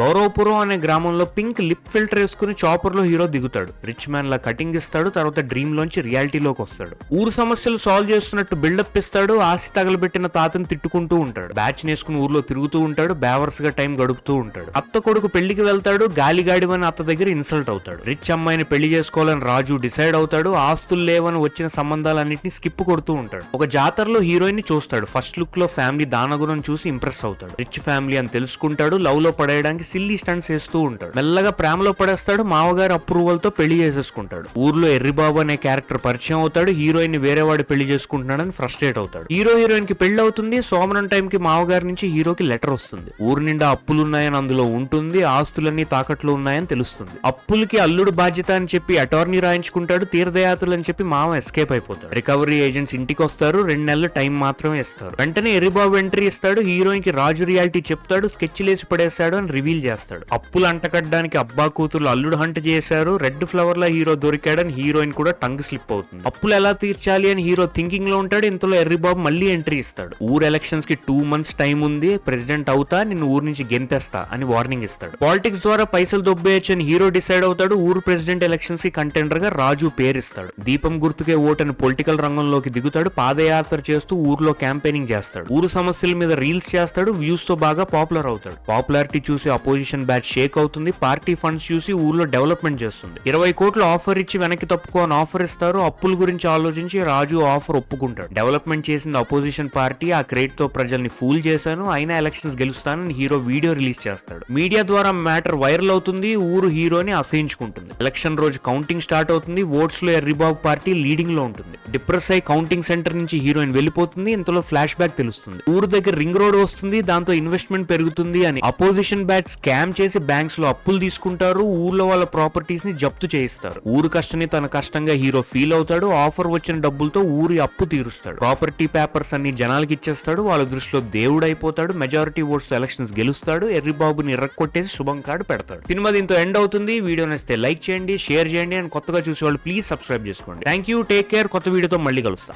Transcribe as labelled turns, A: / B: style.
A: గౌరవపురం అనే గ్రామంలో pink lip filter వేసుకుని చాపర్ లో హీరో దిగుతాడు. రిచ్ మ్యాన్ లా కటింగ్ ఇస్తాడు. తర్వాత డ్రీమ్ లోంచి రియాలిటీలోకి వస్తాడు. ఊరు సమస్యలు సాల్వ్ చేస్తున్నట్టు బిల్డప్ ఇస్తాడు. ఆస్తి తగలబెట్టిన తాతని తిట్టుకుంటూ ఉంటాడు. బ్యాచ్ నేసుకుని ఊర్లో తిరుగుతూ ఉంటాడు. బ్యావర్స్ గా టైం గడుపుతూ ఉంటాడు. అత్త కొడుకు పెళ్లికి వెళ్తాడు. గాలిగాడివని అత్త దగ్గర ఇన్సల్ట్ అవుతాడు. రిచ్ అమ్మాయిని పెళ్లి చేసుకోవాలని రాజు డిసైడ్ అవుతాడు. ఆస్తులు లేవని వచ్చిన సంబంధాలన్నింటినీ స్కిప్ కొడుతూ ఉంటాడు. ఒక జాతరలో హీరోయిన్ ని చూస్తాడు. ఫస్ట్ లుక్ లో ఫ్యామిలీ దానగుణం చూసి ఇంప్రెస్ అవుతాడు. రిచ్ ఫ్యామిలీ అని తెలుసుకుంటాడు. లవ్ లో పడేయడానికి సిల్లీ స్టంట్స్ వేస్తూ ఉంటాడు. మెల్లగా ప్రేమలో పడేస్తాడు. మామగారి అప్రూవల్ తో పెళ్లి చేసేసుకుంటాడు. ఊర్లో ఎర్రిబాబు అనే క్యారెక్టర్ పరిచయం అవుతాడు. హీరోయిన్ ని వేరే వాడు పెళ్లి చేసుకుంటున్నాడని ఫ్రస్ట్రేట్ అవుతాడు. హీరోయిన్ కి పెళ్లి అవుతుంది. సోమరం టైం కి మామగారి నుంచి హీరోకి లెటర్ వస్తుంది. ఊరు నిండా అప్పులున్నాయని అందులో ఉంటుంది. ఆస్తులన్నీ తాకట్లు ఉన్నాయని తెలుస్తుంది. అప్పులకి అల్లుడు బాధ్యత అని చెప్పి అటార్నీ రాయించుకుంటాడు. తీర్థయాత్రలు అని చెప్పి మామ ఎస్కేప్ అయిపోతాడు. రికవరీ ఏజెంట్స్ ఇంటికి వస్తారు. 2 నెలలు టైం మాత్రమే ఇస్తారు. వెంటనే ఎర్రిబాబు ఎంట్రీ ఇస్తాడు. హీరోయిన్ కి రాజు రియాలిటీ చెప్తాడు. స్కెచ్ లేసి పడేస్తాడు అని రివీల్ చేస్తాడు. అప్పులు అంటకట్టడానికి అబ్బా కూతురు అల్లుడు హంట్ చేశారు. రెడ్ ఫ్లవర్ లా హీరో దొరికాడని హీరోయిన్ కూడా టంగ్ స్లిప్ అవుతుంది. అప్పులు ఎలా తీర్చాలి అని హీరో థింకింగ్ లో ఉంటాడు. ఇంతలో ఎర్రిబాబు మళ్ళీ ఎంట్రీ ఇస్తాడు. ఊరు ఎలక్షన్స్ కి 2 months టైం ఉంది. ప్రెసిడెంట్ అవుతా, నిన్ను ఊరు నుంచి గెంతేస్తా అని వార్నింగ్ ఇస్తాడు. పాలిటిక్స్ ద్వారా పైసలు దొబ్బేయచ్చు అని హీరో డిసైడ్ అవుతాడు. ఊరు ప్రెసిడెంట్ ఎలక్షన్స్ కి కంటెండర్ గా రాజు పేరిస్తాడు. దీపం గుర్తుకే ఓటని పొలిటికల్ రంగంలోకి దిగుతాడు. పాదయాత్ర చేస్తూ ఊర్లో క్యాంపెయినింగ్ చేస్తాడు. ఊరు సమస్యల మీద రీల్స్ చేస్తాడు. వ్యూస్ తో బాగా పాపులర్ అవుతాడు. పాపులారిటీ చూసి అపోజిషన్ బ్యాచ్ షేక్ అవుతుంది. పార్టీ ఫండ్స్ చూసి ఊర్లో డెవలప్మెంట్ చేస్తుంది. 20 కోట్లు ఆఫర్ ఇచ్చి వెనక్కి తప్పుకో అని ఆఫర్ ఇస్తారు. అప్పుల గురించి ఆలోచించి రాజు ఆఫర్ ఒప్పుకుంటాడు. డెవలప్మెంట్ చేసింది అపోజిషన్ పార్టీ. ఆ క్రేట్ తో ప్రజల్ని ఫూల్ చేశాను, అయినా ఎలక్షన్స్ గెలుస్తానని హీరో వీడియో రిలీజ్ చేస్తాడు. మీడియా ద్వారా మ్యాటర్ వైరల్ అవుతుంది. ఊరు హీరోని అసహించుకుంటుంది. ఎలక్షన్ రోజు కౌంటింగ్ స్టార్ట్ అవుతుంది. ఓట్స్ లో ఎర్రిబాబు పార్టీ లీడింగ్ లో ఉంటుంది. డిప్రెస్ అయి కౌంటింగ్ సెంటర్ నుంచి హీరోయిన్ వెళ్ళిపోతుంది. ఇంతలో ఫ్లాష్ బ్యాక్ తెలుస్తుంది. ఊరు దగ్గర రింగ్ రోడ్ వస్తుంది. దాంతో ఇన్వెస్ట్మెంట్ పెరుగుతుంది అని అపోజిషన్ బ్యాచ్ స్కామ్ చేసి బ్యాంక్స్ లో అప్పులు తీసుకుంటారు. ఊర్లో వాళ్ళ ప్రాపర్టీస్ ని జప్తు చేయిస్తారు. ఊరు కష్టాన్ని తన కష్టంగా హీరో ఫీల్ అవుతాడు. ఆఫర్ వచ్చిన డబ్బులతో ఊరి అప్పు తీరుస్తాడు. ప్రాపర్టీ పేపర్స్ అన్ని జనాలకి ఇచ్చేస్తాడు. వాళ్ళ దృష్టిలో దేవుడు అయిపోతాడు. మెజారిటీ ఓట్స్ ఎలక్షన్స్ గెలుస్తాడు. ఎర్రిబాబుని ఇరక్కొట్టేసి శుభం కార్డు పెడతాడు. సినిమా దీంతో ఎండ్ అవుతుంది. వీడియో నచ్చితే లైక్ చేయండి, షేర్ చేయండి. అండ్ కొత్తగా చూసే వాళ్ళు ప్లీజ్ సబ్స్క్రైబ్ చేసుకోండి. Thank you, take care. కొత్త వీడియోతో మళ్ళీ కలుస్తా.